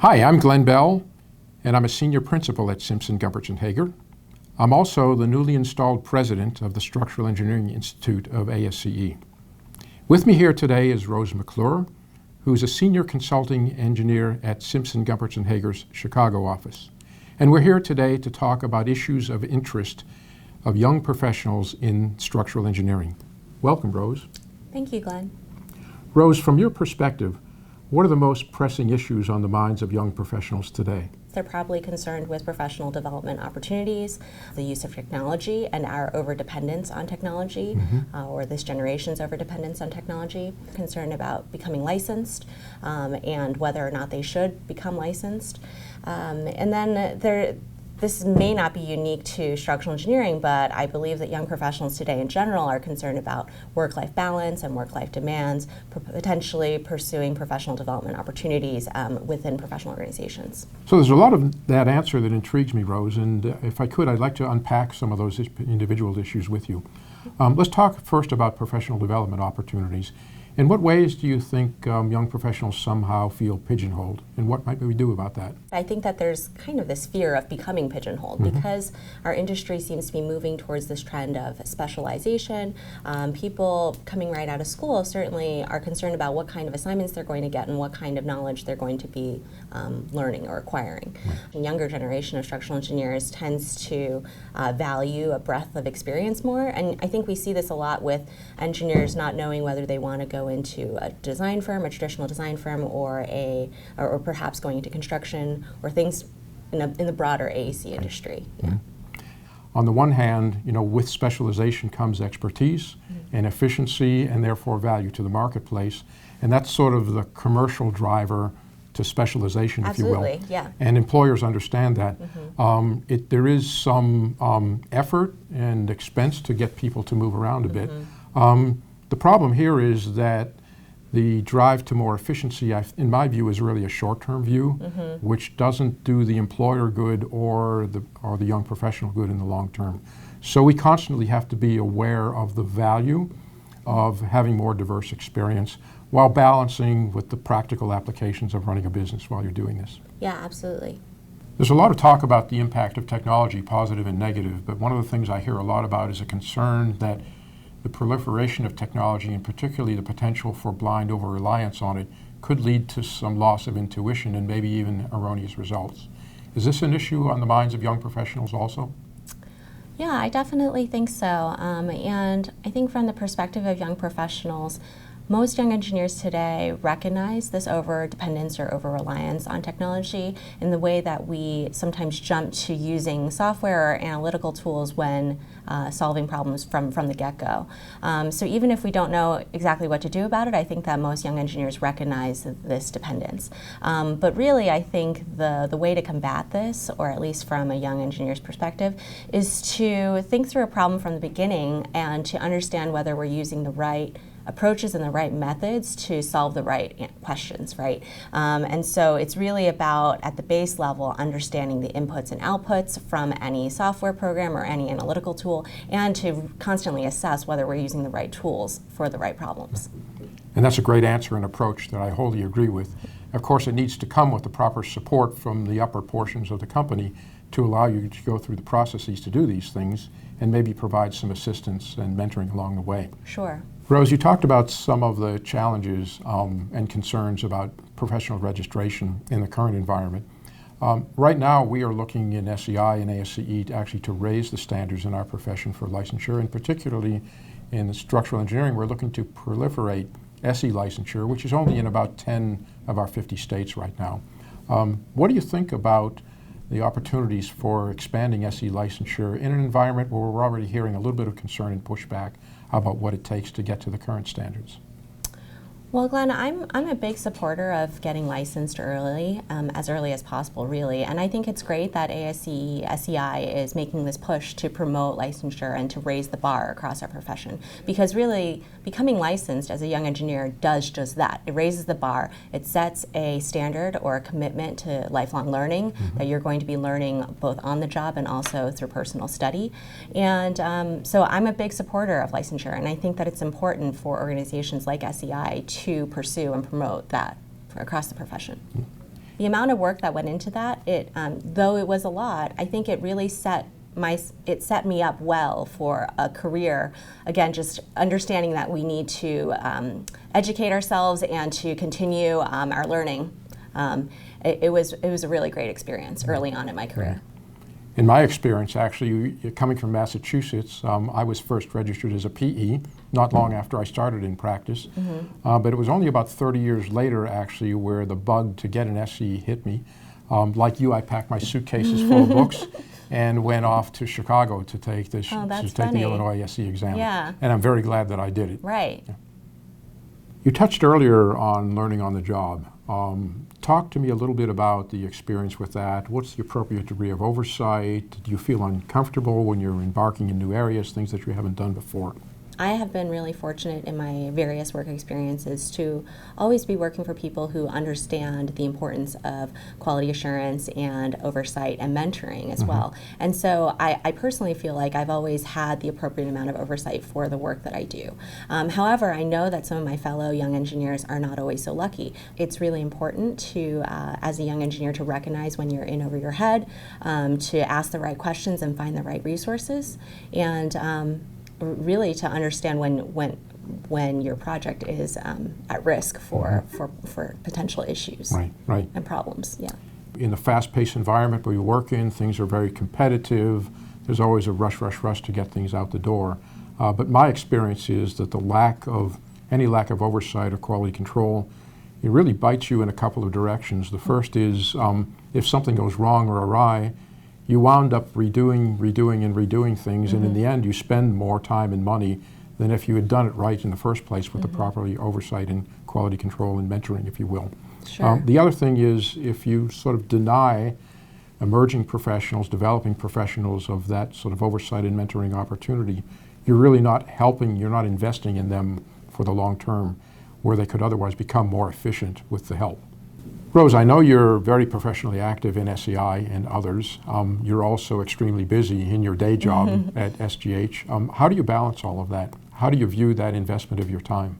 Hi, I'm Glenn Bell, and I'm a senior principal at Simpson, Gumpertz & Hager. I'm also the newly installed president of the Structural Engineering Institute of ASCE. With me here today is Rose McClure, who is a senior consulting engineer at Simpson, Gumpertz & Hager's Chicago office. And we're here today to talk about issues of interest of young professionals in structural engineering. Welcome, Rose. Thank you, Glenn. Rose, from your perspective, what are the most pressing issues on the minds of young professionals today? They're probably concerned with professional development opportunities, the use of technology, and our overdependence on technology, or this generation's overdependence on technology. Concerned about becoming licensed and whether or not they should become licensed. And then this may not be unique to structural engineering, but I believe that young professionals today in general are concerned about work-life balance and work-life demands, potentially pursuing professional development opportunities within professional organizations. So there's a lot of that answer that intrigues me, Rose, and if I could, I'd like to unpack some of those individual issues with you. Let's talk first about professional development opportunities. In what ways do you think young professionals somehow feel pigeonholed, and what might we do about that? I think that there's kind of this fear of becoming pigeonholed because our industry seems to be moving towards this trend of specialization. People coming right out of school certainly are concerned about what kind of assignments they're going to get and what kind of knowledge they're going to be learning or acquiring. The younger generation of structural engineers tends to value a breadth of experience more, and I think we see this a lot with engineers not knowing whether they want to go into a design firm, a traditional design firm, or perhaps going into construction or things in the broader AEC industry. Yeah. On the one hand, with specialization comes expertise and efficiency, and therefore value to the marketplace, and that's sort of the commercial driver to specialization, if you will. Absolutely, yeah. And employers understand that. There is some effort and expense to get people to move around a bit. The problem here is that the drive to more efficiency, in my view, is really a short-term view, which doesn't do the employer good or the young professional good in the long term. So we constantly have to be aware of the value of having more diverse experience while balancing with the practical applications of running a business while you're doing this. Yeah, absolutely. There's a lot of talk about the impact of technology, positive and negative, but one of the things I hear a lot about is a concern that the proliferation of technology, and particularly the potential for blind over-reliance on it, could lead to some loss of intuition and maybe even erroneous results. Is this an issue on the minds of young professionals also? Yeah, I definitely think so. And I think from the perspective of young professionals, most young engineers today recognize this over-dependence or over-reliance on technology in the way that we sometimes jump to using software or analytical tools when solving problems from the get-go. So even if we don't know exactly what to do about it, I think that most young engineers recognize this dependence. But really, I think the way to combat this, or at least from a young engineer's perspective, is to think through a problem from the beginning and to understand whether we're using the right approaches and the right methods to solve the right questions, right? And so it's really about, at the base level, understanding the inputs and outputs from any software program or any analytical tool, and to constantly assess whether we're using the right tools for the right problems. And that's a great answer and approach that I wholly agree with. Of course, it needs to come with the proper support from the upper portions of the company to allow you to go through the processes to do these things and maybe provide some assistance and mentoring along the way. Sure. Rose, you talked about some of the challenges and concerns about professional registration in the current environment. Right now, we are looking in SEI and ASCE actually to raise the standards in our profession for licensure, and particularly in the structural engineering, we're looking to proliferate SE licensure, which is only in about 10 of our 50 states right now. What do you think about the opportunities for expanding SE licensure in an environment where we're already hearing a little bit of concern and pushback about what it takes to get to the current standards? Well, Glenn, I'm a big supporter of getting licensed early, as early as possible, really. And I think it's great that ASCE, SEI is making this push to promote licensure and to raise the bar across our profession. Because really, becoming licensed as a young engineer does just that. It raises the bar. It sets a standard or a commitment to lifelong learning that you're going to be learning both on the job and also through personal study. And so I'm a big supporter of licensure, and I think that it's important for organizations like SEI to pursue and promote that across the profession. the amount of work that went into that, though it was a lot, I think it really set me up well for a career. Again, just understanding that we need to educate ourselves and to continue our learning. It was a really great experience early on in my career. In my experience, actually, coming from Massachusetts, I was first registered as a PE not long after I started in practice. But it was only about 30 years later, actually, where the bug to get an SE hit me. Like you, I packed my suitcases full of books and went off to Chicago to take the Illinois SE exam. Yeah. And I'm very glad that I did it. Right. Yeah. You touched earlier on learning on the job. Talk to me a little bit about the experience with that. What's the appropriate degree of oversight? Do you feel uncomfortable when you're embarking in new areas, things that you haven't done before? I have been really fortunate in my various work experiences to always be working for people who understand the importance of quality assurance and oversight and mentoring as well. And so I personally feel like I've always had the appropriate amount of oversight for the work that I do. However, I know that some of my fellow young engineers are not always so lucky. It's really important to, as a young engineer, to recognize when you're in over your head, to ask the right questions and find the right resources, and really to understand when your project is at risk for potential issues and problems. Yeah. In the fast-paced environment where you work in, things are very competitive. There's always a rush to get things out the door. But my experience is that any lack of oversight or quality control, it really bites you in a couple of directions. The first is if something goes wrong or awry, you wound up redoing things, and in the end you spend more time and money than if you had done it right in the first place with the properly oversight and quality control and mentoring, if you will. Sure. The other thing is if you sort of deny emerging professionals, developing professionals of that sort of oversight and mentoring opportunity, you're really not helping, you're not investing in them for the long term where they could otherwise become more efficient with the help. Rose, I know you're very professionally active in SEI and others. You're also extremely busy in your day job at SGH. How do you balance all of that? How do you view that investment of your time?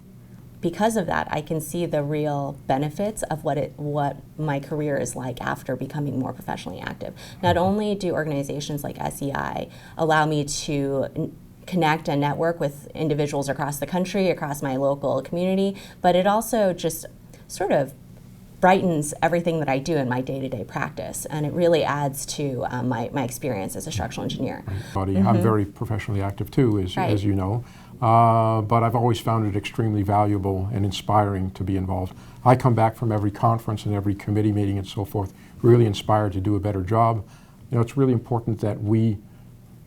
Because of that, I can see the real benefits of what my career is like after becoming more professionally active. Not only do organizations like SEI allow me to connect and network with individuals across the country, across my local community, but it also just sort of brightens everything that I do in my day-to-day practice, and it really adds to my experience as a structural engineer. I'm very professionally active too, as you know, but I've always found it extremely valuable and inspiring to be involved. I come back from every conference and every committee meeting and so forth, really inspired to do a better job. You know, it's really important that we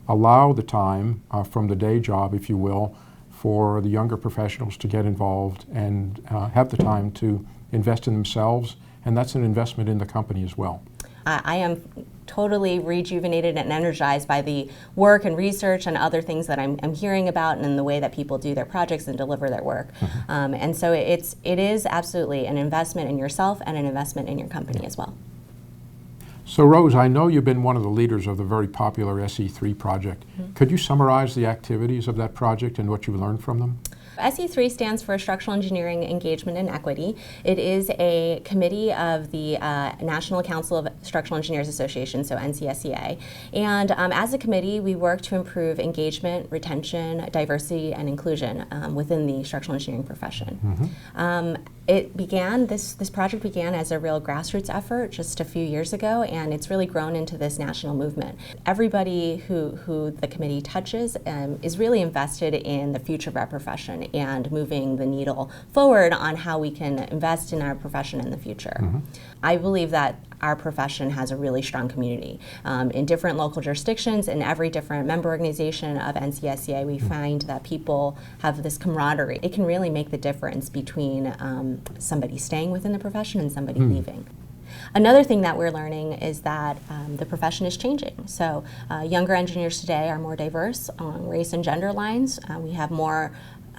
allow the time from the day job, if you will, for the younger professionals to get involved and have the time to invest in themselves, and that's an investment in the company as well. I am totally rejuvenated and energized by the work and research and other things that I'm hearing about and the way that people do their projects and deliver their work. And so it is absolutely an investment in yourself and an investment in your company as well. So Rose, I know you've been one of the leaders of the very popular SE3 project. Could you summarize the activities of that project and what you learned from them? SE3 stands for Structural Engineering Engagement and Equity. It is a committee of the National Council of Structural Engineers Association, so NCSEA. And as a committee, we work to improve engagement, retention, diversity, and inclusion within the structural engineering profession. This project began as a real grassroots effort just a few years ago, and it's really grown into this national movement. Everybody who the committee touches is really invested in the future of our profession and moving the needle forward on how we can invest in our profession in the future. I believe that our profession has a really strong community. In different local jurisdictions, in every different member organization of NCSEA, we find that people have this camaraderie. It can really make the difference between somebody staying within the profession and somebody leaving. Another thing that we're learning is that the profession is changing. So younger engineers today are more diverse along race and gender lines. We have more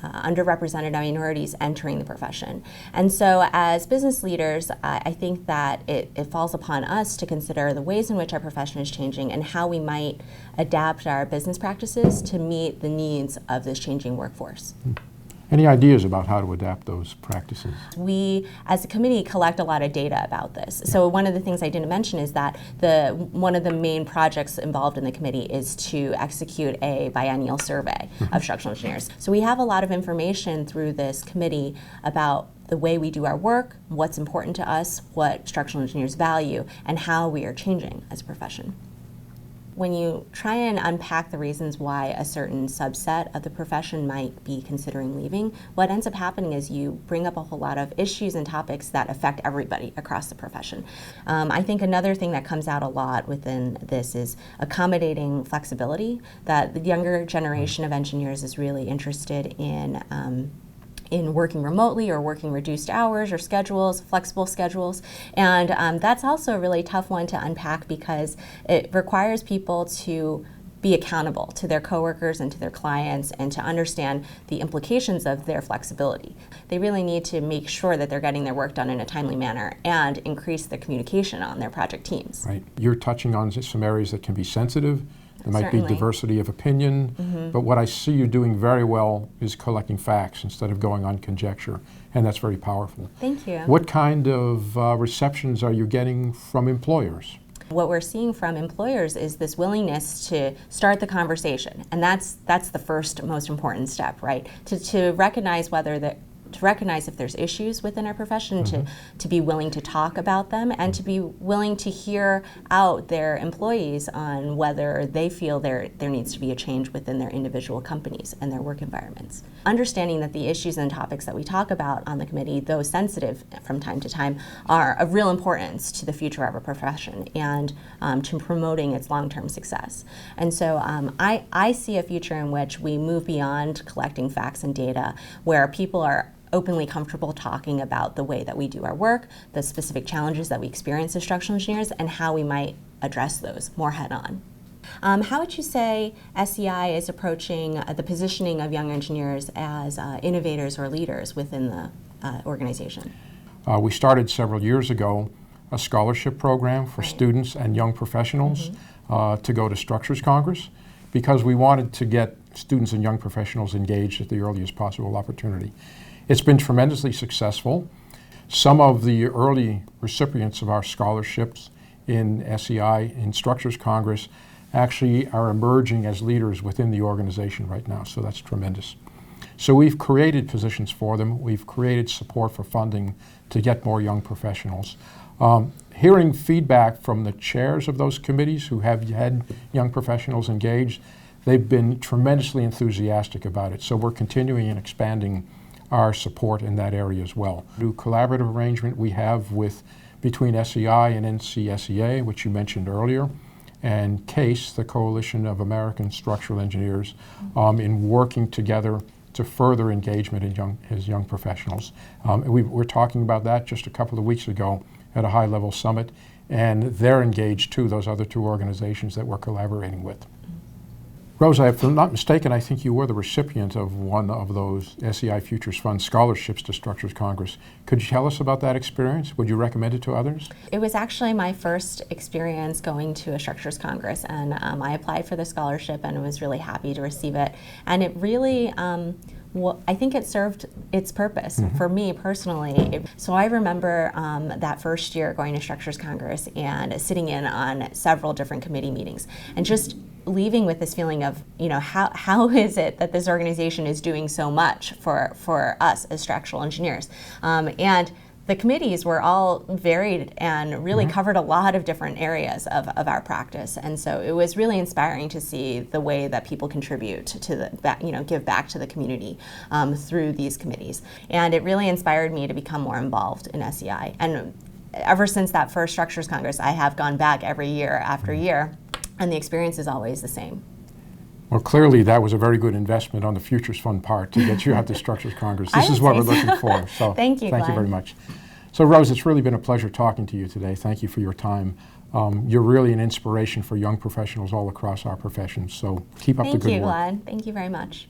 underrepresented minorities entering the profession. And so as business leaders, I think that it falls upon us to consider the ways in which our profession is changing and how we might adapt our business practices to meet the needs of this changing workforce. Any ideas about how to adapt those practices? We, as a committee, collect a lot of data about this. So one of the things I didn't mention is that one of the main projects involved in the committee is to execute a biennial survey of structural engineers. So we have a lot of information through this committee about the way we do our work, what's important to us, what structural engineers value, and how we are changing as a profession. When you try and unpack the reasons why a certain subset of the profession might be considering leaving, what ends up happening is you bring up a whole lot of issues and topics that affect everybody across the profession. I think another thing that comes out a lot within this is accommodating flexibility, that the younger generation of engineers is really interested in working remotely or working reduced hours or schedules, flexible schedules. And that's also a really tough one to unpack because it requires people to be accountable to their coworkers and to their clients and to understand the implications of their flexibility. They really need to make sure that they're getting their work done in a timely manner and increase the communication on their project teams. Right. You're touching on some areas that can be sensitive. There might Certainly. be diversity of opinion, but what I see you doing very well is collecting facts instead of going on conjecture, and that's very powerful. Thank you. What kind of receptions are you getting from employers? What we're seeing from employers is this willingness to start the conversation, and that's the first most important step, right? To recognize if there's issues within our profession, to be willing to talk about them, and to be willing to hear out their employees on whether they feel there needs to be a change within their individual companies and their work environments. Understanding that the issues and topics that we talk about on the committee, though sensitive from time to time, are of real importance to the future of our profession and to promoting its long-term success. And so I see a future in which we move beyond collecting facts and data, where people are openly comfortable talking about the way that we do our work, the specific challenges that we experience as structural engineers, and how we might address those more head-on. How would you say SEI is approaching the positioning of young engineers as innovators or leaders within the organization? We started several years ago a scholarship program for students and young professionals to go to Structures Congress, because we wanted to get students and young professionals engaged at the earliest possible opportunity. It's been tremendously successful. Some of the early recipients of our scholarships in SEI, in Structures Congress, actually are emerging as leaders within the organization right now, so that's tremendous. So we've created positions for them. We've created support for funding to get more young professionals. Hearing feedback from the chairs of those committees who have had young professionals engaged, they've been tremendously enthusiastic about it. So we're continuing and expanding our support in that area as well. The collaborative arrangement we have between SEI and NCSEA, which you mentioned earlier, and CASE, the Coalition of American Structural Engineers, in working together to further engagement in young professionals. We're talking about that just a couple of weeks ago at a high-level summit, and they're engaged too, those other two organizations that we're collaborating with. Rosa, if I'm not mistaken, I think you were the recipient of one of those SEI Futures Fund scholarships to Structures Congress. Could you tell us about that experience? Would you recommend it to others? It was actually my first experience going to a Structures Congress, and I applied for the scholarship and was really happy to receive it. And it really, I think it served its purpose for me personally. So I remember that first year going to Structures Congress and sitting in on several different committee meetings and just leaving with this feeling of, how is it that this organization is doing so much for us as structural engineers? And the committees were all varied and really covered a lot of different areas of our practice. And so it was really inspiring to see the way that people contribute to give back to the community through these committees. And it really inspired me to become more involved in SEI. And ever since that first Structures Congress, I have gone back every year after year, and the experience is always the same. Well, clearly that was a very good investment on the Futures Fund part to get you out to Structures Congress. This is what we're looking for. So Thank you, Thank Glenn. you very much. So Rose, it's really been a pleasure talking to you today. Thank you for your time. You're really an inspiration for young professionals all across our profession. So keep up the good work. Thank you, Glenn. Thank you very much.